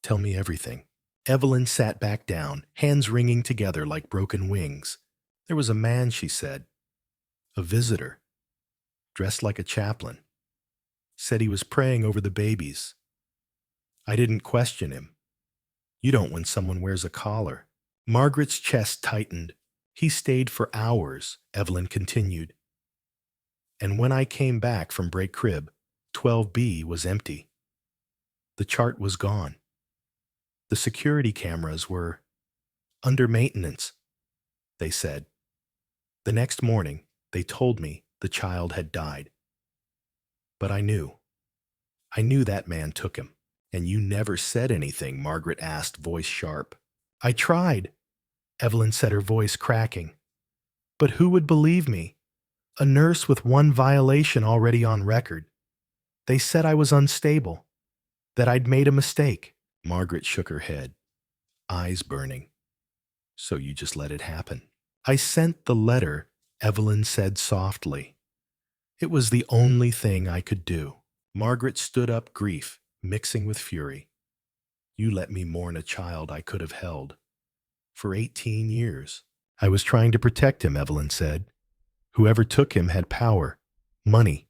Tell me everything. Evelyn sat back down, hands wringing together like broken wings. There was a man, she said. A visitor. Dressed like a chaplain. Said he was praying over the babies. I didn't question him. You don't when someone wears a collar. Margaret's chest tightened. He stayed for hours, Evelyn continued. And when I came back from break crib, 12B was empty. The chart was gone. The security cameras were under maintenance, they said. The next morning, they told me the child had died. But I knew. I knew that man took him. And you never said anything, Margaret asked, voice sharp. I tried, Evelyn said, her voice cracking. But who would believe me? A nurse with one violation already on record. They said I was unstable, that I'd made a mistake. Margaret shook her head, eyes burning. So you just let it happen. I sent the letter, Evelyn said softly. It was the only thing I could do. Margaret stood up, grief mixing with fury. You let me mourn a child I could have held. For 18 years. I was trying to protect him, Evelyn said. Whoever took him had power, money.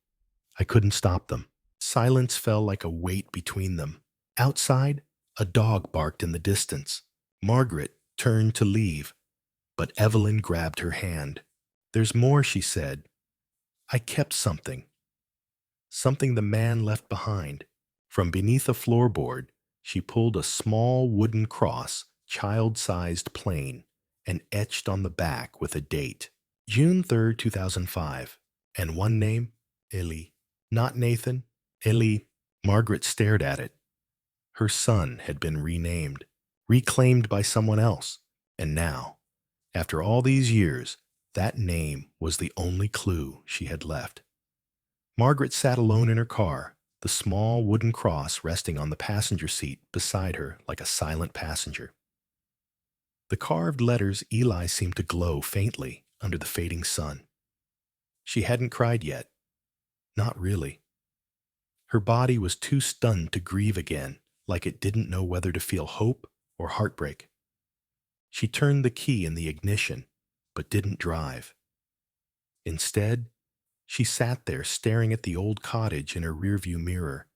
I couldn't stop them. Silence fell like a weight between them. Outside, a dog barked in the distance. Margaret turned to leave, but Evelyn grabbed her hand. There's more, she said. I kept something. Something the man left behind. From beneath a floorboard, she pulled a small wooden cross, child-sized plain, and etched on the back with a date. June 3rd, 2005. And one name, Eli. Not Nathan, Eli. Margaret stared at it. Her son had been renamed, reclaimed by someone else. And now, after all these years, that name was the only clue she had left. Margaret sat alone in her car, the small wooden cross resting on the passenger seat beside her like a silent passenger. The carved letters Eli seemed to glow faintly under the fading sun. She hadn't cried yet. Not really. Her body was too stunned to grieve again, like it didn't know whether to feel hope or heartbreak. She turned the key in the ignition, but didn't drive. Instead, she sat there staring at the old cottage in her rearview mirror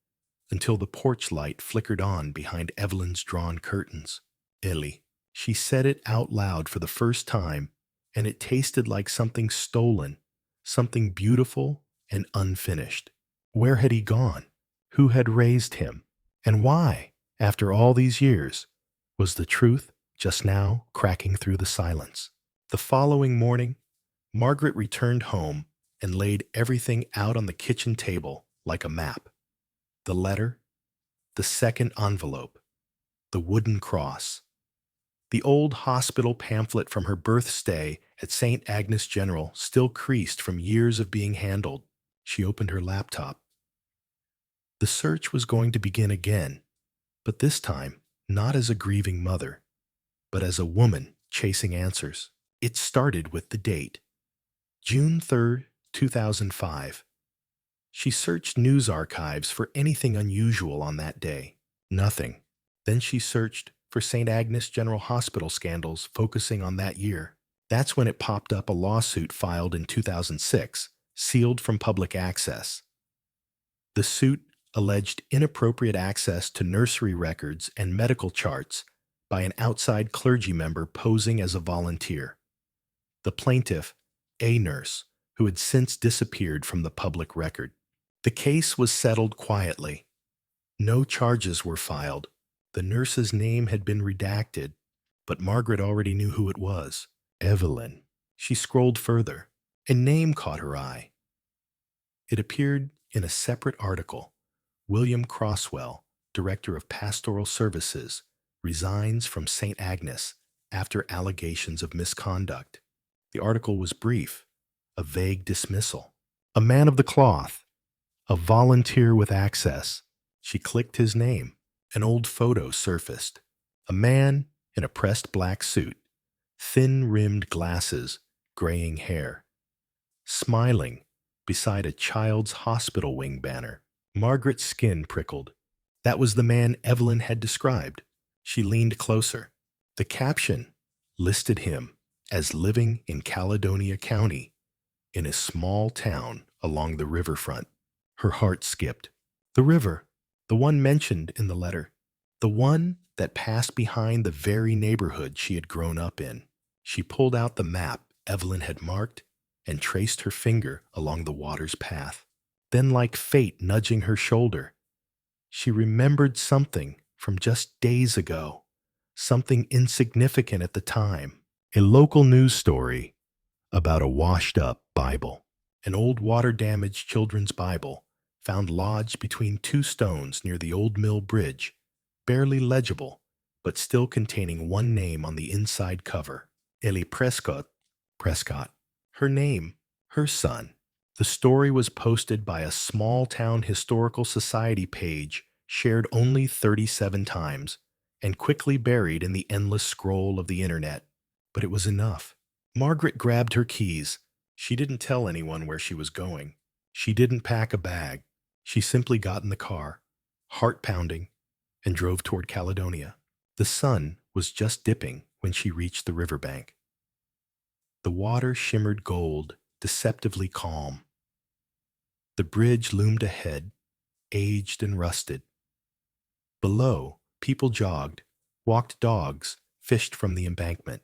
until the porch light flickered on behind Evelyn's drawn curtains. Ellie. She said it out loud for the first time, and it tasted like something stolen, something beautiful and unfinished. Where had he gone? Who had raised him? And why, after all these years, was the truth just now cracking through the silence? The following morning, Margaret returned home and laid everything out on the kitchen table like a map. The letter, the second envelope, the wooden cross, the old hospital pamphlet from her birth stay at St. Agnes General still creased from years of being handled. She opened her laptop. The search was going to begin again, but this time not as a grieving mother, but as a woman chasing answers. It started with the date, June 3rd, 2005. She searched news archives for anything unusual on that day. Nothing. Then she searched for St. Agnes General Hospital scandals focusing on that year. That's when it popped up a lawsuit filed in 2006, sealed from public access. The suit alleged inappropriate access to nursery records and medical charts by an outside clergy member posing as a volunteer. The plaintiff, a nurse, who had since disappeared from the public record. The case was settled quietly. No charges were filed. The nurse's name had been redacted, but Margaret already knew who it was. Evelyn. She scrolled further. A name caught her eye. It appeared in a separate article, William Crosswell, Director of Pastoral Services, resigns from St. Agnes after allegations of misconduct. The article was brief, a vague dismissal. A man of the cloth, a volunteer with access. She clicked his name. An old photo surfaced. A man in a pressed black suit, thin-rimmed glasses, graying hair, smiling beside a child's hospital wing banner. Margaret's skin prickled. That was the man Evelyn had described. She leaned closer. The caption listed him as living in Caledonia County, in a small town along the riverfront. Her heart skipped. The river, the one mentioned in the letter, the one that passed behind the very neighborhood she had grown up in. She pulled out the map Evelyn had marked and traced her finger along the water's path. Then, like fate nudging her shoulder, she remembered something from just days ago, something insignificant at the time. A local news story about a washed-up Bible, an old water-damaged children's Bible found lodged between two stones near the old mill bridge, barely legible, but still containing one name on the inside cover, Ellie Prescott. Her name, her son. The story was posted by a small-town historical society page shared only 37 times and quickly buried in the endless scroll of the internet. But it was enough. Margaret grabbed her keys. She didn't tell anyone where she was going. She didn't pack a bag. She simply got in the car, heart pounding, and drove toward Caledonia. The sun was just dipping when she reached the riverbank. The water shimmered gold, deceptively calm. The bridge loomed ahead, aged and rusted. Below, people jogged, walked dogs, fished from the embankment.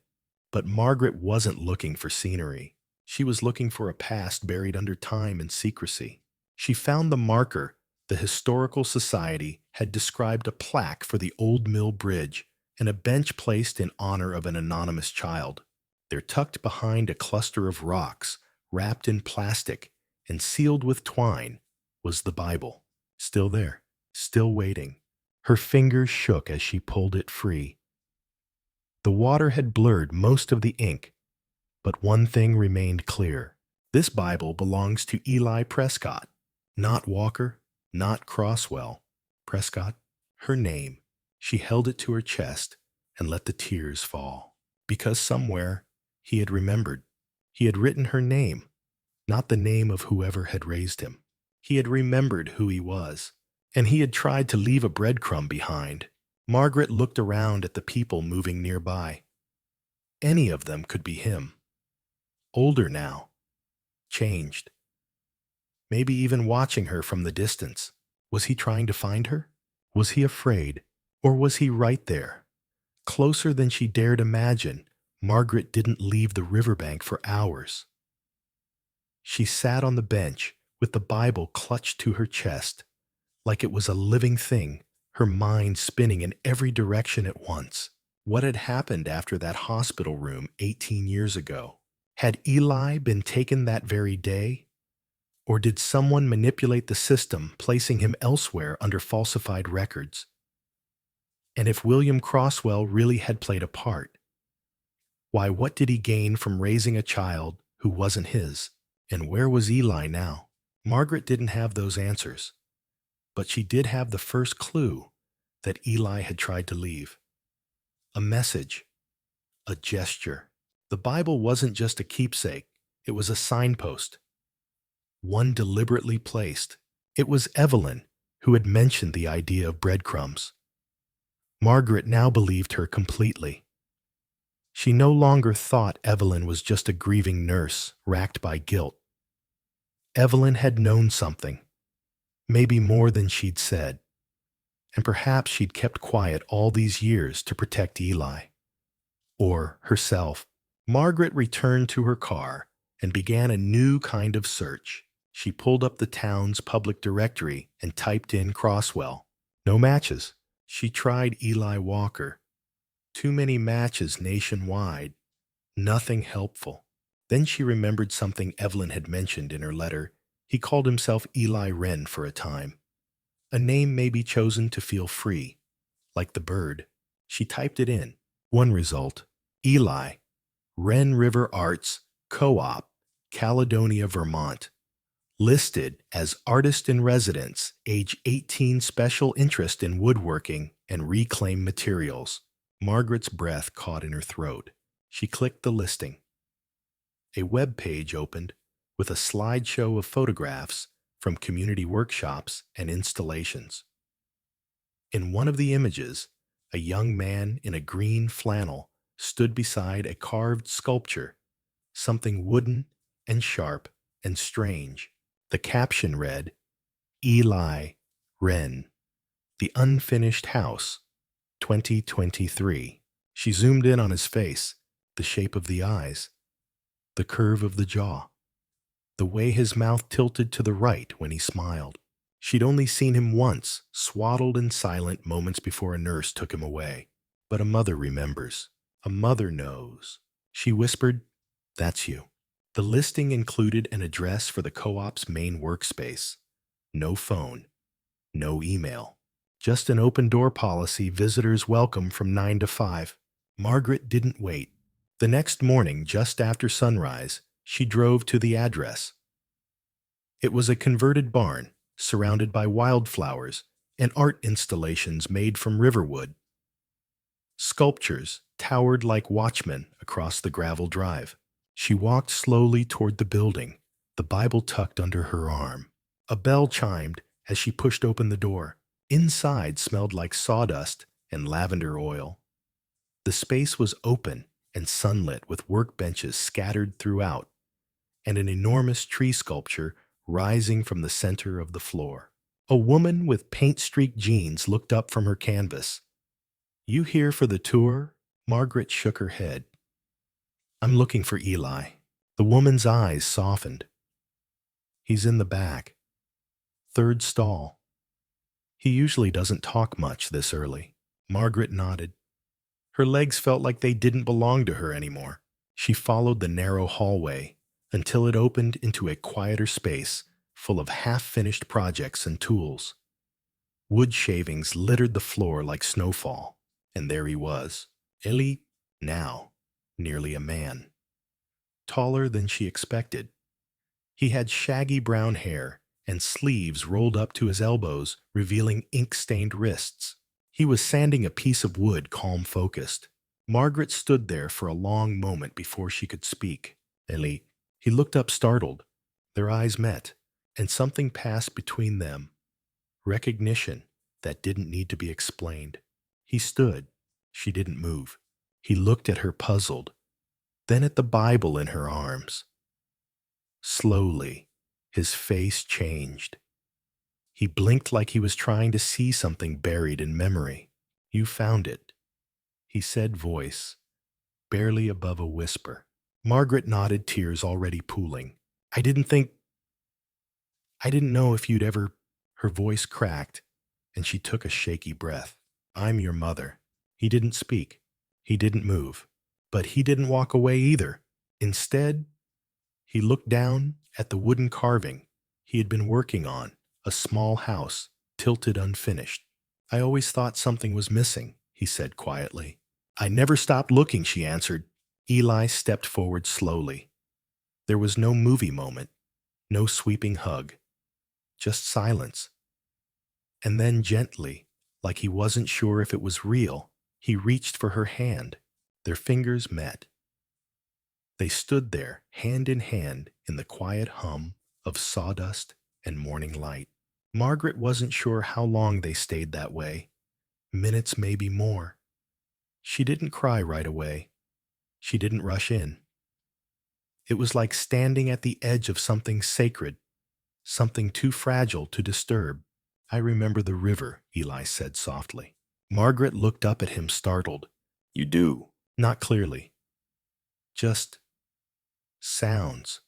But Margaret wasn't looking for scenery. She was looking for a past buried under time and secrecy. She found the marker the Historical Society had described, a plaque for the old mill bridge and a bench placed in honor of an anonymous child. There, tucked behind a cluster of rocks, wrapped in plastic and sealed with twine, was the Bible. Still there, still waiting. Her fingers shook as she pulled it free. The water had blurred most of the ink, but one thing remained clear. This Bible belongs to Eli Prescott, not Walker, not Crosswell. Prescott, her name. She held it to her chest and let the tears fall. Because somewhere he had remembered. He had written her name, not the name of whoever had raised him. He had remembered who he was, and he had tried to leave a breadcrumb behind. Margaret looked around at the people moving nearby. Any of them could be him. Older now. Changed. Maybe even watching her from the distance. Was he trying to find her? Was he afraid? Or was he right there? Closer than she dared imagine, Margaret didn't leave the riverbank for hours. She sat on the bench with the Bible clutched to her chest, like it was a living thing, her mind spinning in every direction at once. What had happened after that hospital room 18 years ago? Had Eli been taken that very day? Or did someone manipulate the system, placing him elsewhere under falsified records? And if William Crosswell really had played a part, why, what did he gain from raising a child who wasn't his? And where was Eli now? Margaret didn't have those answers, but she did have the first clue that Eli had tried to leave. A message, a gesture. The Bible wasn't just a keepsake, it was a signpost. One deliberately placed. It was Evelyn who had mentioned the idea of breadcrumbs. Margaret now believed her completely. She no longer thought Evelyn was just a grieving nurse racked by guilt. Evelyn had known something, maybe more than she'd said, and perhaps she'd kept quiet all these years to protect Eli. Or herself. Margaret returned to her car and began a new kind of search. She pulled up the town's public directory and typed in Crosswell. No matches. She tried Eli Walker. Too many matches nationwide. Nothing helpful. Then she remembered something Evelyn had mentioned in her letter. He called himself Eli Wren for a time. A name may be chosen to feel free, like the bird. She typed it in. One result, Eli, Wren River Arts, Co-op, Caledonia, Vermont. Listed as artist in residence, age 18, special interest in woodworking and reclaimed materials. Margaret's breath caught in her throat. She clicked the listing. A web page opened with a slideshow of photographs from community workshops and installations. In one of the images, a young man in a green flannel stood beside a carved sculpture, something wooden and sharp and strange. The caption read, Eli Wren, The Unfinished House, 2023. She zoomed in on his face, the shape of the eyes, the curve of the jaw, the way his mouth tilted to the right when he smiled. She'd only seen him once, swaddled and silent moments before a nurse took him away. But a mother remembers. A mother knows. She whispered, That's you. The listing included an address for the co-op's main workspace. No phone, no email. Just an open-door policy, visitors welcome from 9 to 5. Margaret didn't wait. The next morning, just after sunrise, she drove to the address. It was a converted barn, surrounded by wildflowers and art installations made from riverwood. Sculptures towered like watchmen across the gravel drive. She walked slowly toward the building, the Bible tucked under her arm. A bell chimed as she pushed open the door. Inside smelled like sawdust and lavender oil. The space was open and sunlit with workbenches scattered throughout, and an enormous tree sculpture rising from the center of the floor. A woman with paint-streaked jeans looked up from her canvas. You here for the tour? Margaret shook her head. I'm looking for Eli. The woman's eyes softened. He's in the back. Third stall. He usually doesn't talk much this early. Margaret nodded. Her legs felt like they didn't belong to her anymore. She followed the narrow hallway until it opened into a quieter space full of half-finished projects and tools. Wood shavings littered the floor like snowfall, and there he was, Eli, now nearly a man. Taller than she expected. He had shaggy brown hair and sleeves rolled up to his elbows, revealing ink-stained wrists. He was sanding a piece of wood, calm-focused. Margaret stood there for a long moment before she could speak. Eli, he looked up startled. Their eyes met, and something passed between them. Recognition that didn't need to be explained. He stood. She didn't move. He looked at her puzzled, then at the Bible in her arms. Slowly, his face changed. He blinked like he was trying to see something buried in memory. You found it, he said, voice barely above a whisper. Margaret nodded, tears already pooling. I didn't know if you'd ever... Her voice cracked, and she took a shaky breath. I'm your mother. He didn't speak. He didn't move. But he didn't walk away either. Instead, he looked down at the wooden carving he had been working on, a small house, tilted unfinished. I always thought something was missing, he said quietly. I never stopped looking, she answered. Eli stepped forward slowly. There was no movie moment, no sweeping hug, just silence. And then gently, like he wasn't sure if it was real, he reached for her hand. Their fingers met. They stood there, hand in hand, in the quiet hum of sawdust and morning light. Margaret wasn't sure how long they stayed that way. Minutes, maybe more. She didn't cry right away. She didn't rush in. It was like standing at the edge of something sacred, something too fragile to disturb. I remember the river, Eli said softly. Margaret looked up at him, startled. You do? Not clearly. Just sounds.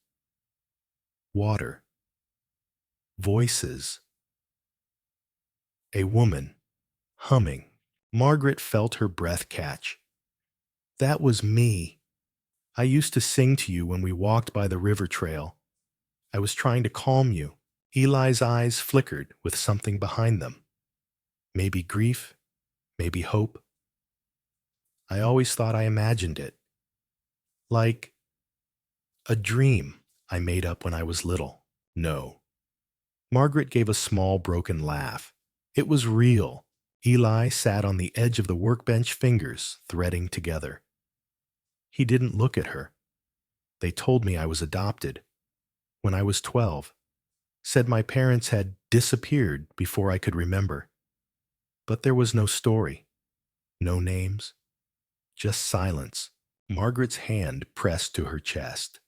Water. Voices. A woman. Humming. Margaret felt her breath catch. That was me. I used to sing to you when we walked by the river trail. I was trying to calm you. Eli's eyes flickered with something behind them. Maybe grief, maybe hope. I always thought I imagined it. Like a dream I made up when I was little. No. Margaret gave a small broken laugh. It was real. Eli sat on the edge of the workbench, fingers threading together. He didn't look at her. They told me I was adopted when I was 12. Said my parents had disappeared before I could remember. But there was no story, no names, just silence. Margaret's hand pressed to her chest.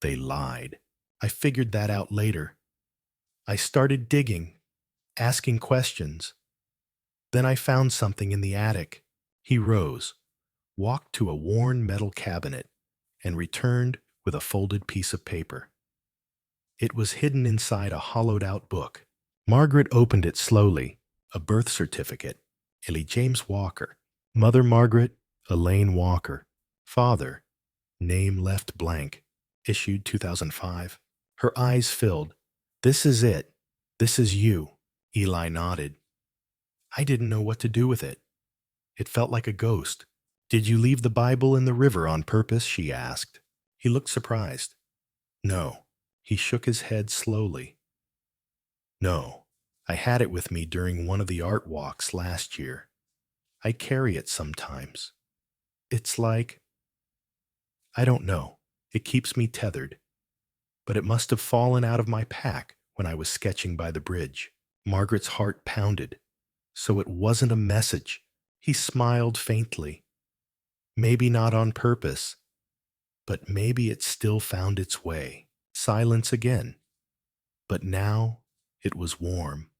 They lied. I figured that out later. I started digging, asking questions. Then I found something in the attic. He rose, walked to a worn metal cabinet, and returned with a folded piece of paper. It was hidden inside a hollowed-out book. Margaret opened it slowly. A birth certificate. Ellie James Walker. Mother Margaret Elaine Walker. Father, name left blank. Issued 2005. Her eyes filled. This is it. This is you. Eli nodded. I didn't know what to do with it. It felt like a ghost. Did you leave the Bible in the river on purpose? She asked. He looked surprised. No. He shook his head slowly. No. I had it with me during one of the art walks last year. I carry it sometimes. It's like, I don't know. It keeps me tethered. But it must have fallen out of my pack when I was sketching by the bridge. Margaret's heart pounded. So it wasn't a message. He smiled faintly. Maybe not on purpose, but maybe it still found its way. Silence again. But now it was warm,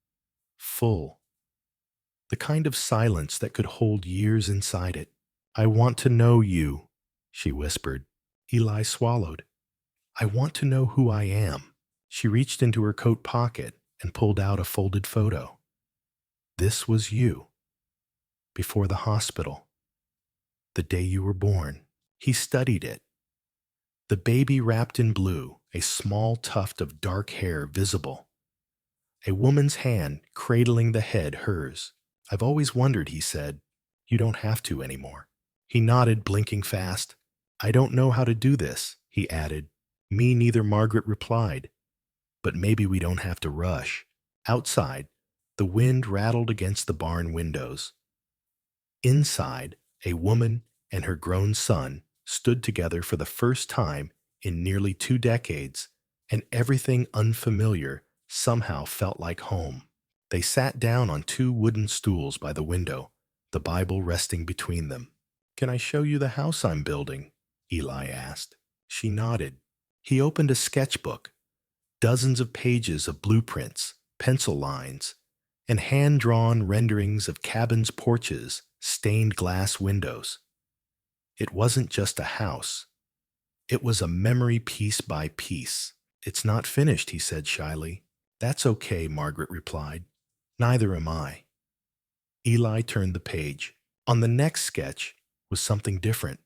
full. The kind of silence that could hold years inside it. I want to know you, she whispered. Eli swallowed. I want to know who I am. She reached into her coat pocket and pulled out a folded photo. This was you. Before the hospital. The day you were born. He studied it. The baby wrapped in blue, a small tuft of dark hair visible. A woman's hand cradling the head, hers. I've always wondered, he said. You don't have to anymore. He nodded, blinking fast. I don't know how to do this, he added. Me neither, Margaret replied. But maybe we don't have to rush. Outside, the wind rattled against the barn windows. Inside, a woman and her grown son stood together for the first time in nearly 2 decades, and everything unfamiliar somehow felt like home. They sat down on 2 wooden stools by the window, the Bible resting between them. Can I show you the house I'm building? Eli asked. She nodded. He opened a sketchbook, dozens of pages of blueprints, pencil lines, and hand-drawn renderings of cabins' porches, stained glass windows. It wasn't just a house. It was a memory piece by piece. It's not finished, he said shyly. That's okay, Margaret replied. Neither am I. Eli turned the page. On the next sketch was something different.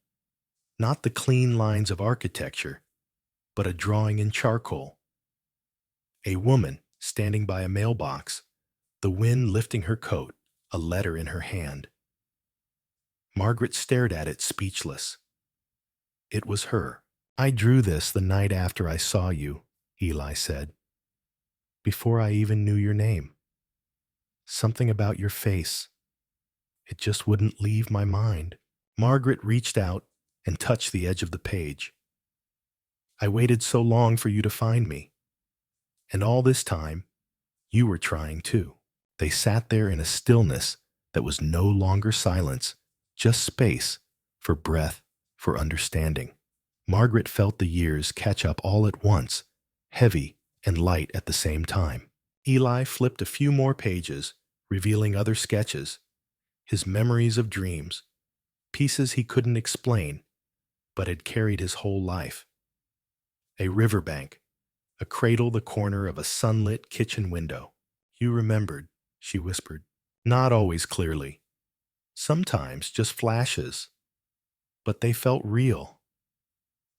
Not the clean lines of architecture, but a drawing in charcoal. A woman standing by a mailbox, the wind lifting her coat, a letter in her hand. Margaret stared at it, speechless. It was her. I drew this the night after I saw you, Eli said. Before I even knew your name. Something about your face. It just wouldn't leave my mind. Margaret reached out and touched the edge of the page. I waited so long for you to find me. And all this time, you were trying too. They sat there in a stillness that was no longer silence, just space, for breath, for understanding. Margaret felt the years catch up all at once, heavy and light at the same time. Eli flipped a few more pages, revealing other sketches, his memories of dreams, pieces he couldn't explain, but had carried his whole life. A riverbank, a cradle the corner of a sunlit kitchen window. You remembered, she whispered. Not always clearly. Sometimes just flashes. But they felt real.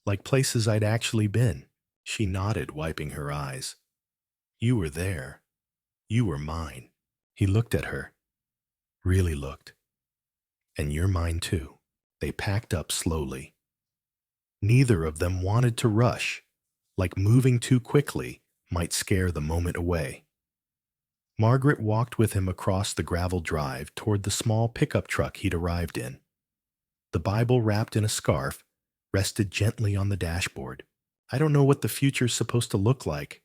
Like places I'd actually been. She nodded, wiping her eyes. You were there. You were mine. He looked at her, really looked. And you're mine too. They packed up slowly. Neither of them wanted to rush, like moving too quickly might scare the moment away. Margaret walked with him across the gravel drive toward the small pickup truck he'd arrived in. The Bible wrapped in a scarf rested gently on the dashboard. I don't know what the future's supposed to look like,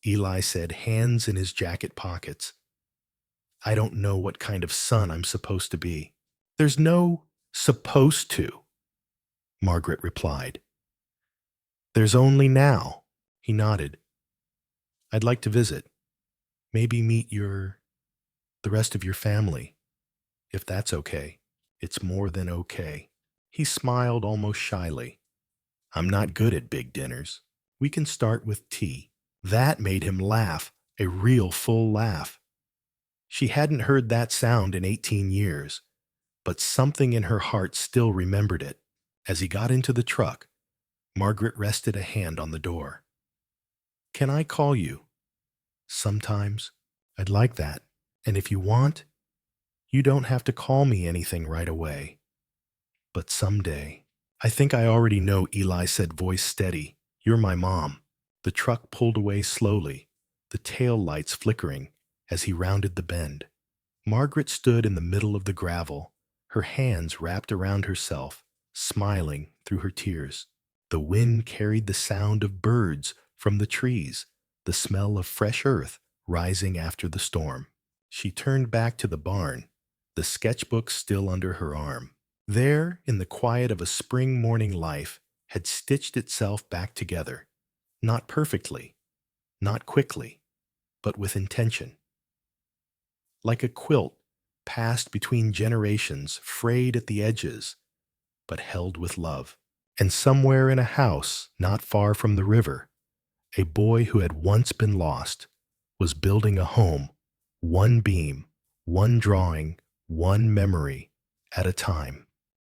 Eli said, hands in his jacket pockets. I don't know what kind of son I'm supposed to be. There's no supposed to, Margaret replied. There's only now, he nodded. I'd like to visit. Maybe meet the rest of your family, if that's okay. It's more than okay. He smiled almost shyly. I'm not good at big dinners. We can start with tea. That made him laugh, a real full laugh. She hadn't heard that sound in 18 years, but something in her heart still remembered it. As he got into the truck, Margaret rested a hand on the door. Can I call you? Sometimes. I'd like that. And if you want, you don't have to call me anything right away. But someday. I think I already know, Eli said, voice steady. You're my mom. The truck pulled away slowly, the tail lights flickering as he rounded the bend. Margaret stood in the middle of the gravel, her hands wrapped around herself, smiling through her tears. The wind carried the sound of birds from the trees, the smell of fresh earth rising after the storm. She turned back to the barn, the sketchbook still under her arm. There, in the quiet of a spring morning, life had stitched itself back together, not perfectly, not quickly, but with intention. Like a quilt passed between generations, frayed at the edges, but held with love. And somewhere in a house not far from the river, a boy who had once been lost was building a home, one beam, one drawing, one memory at a time.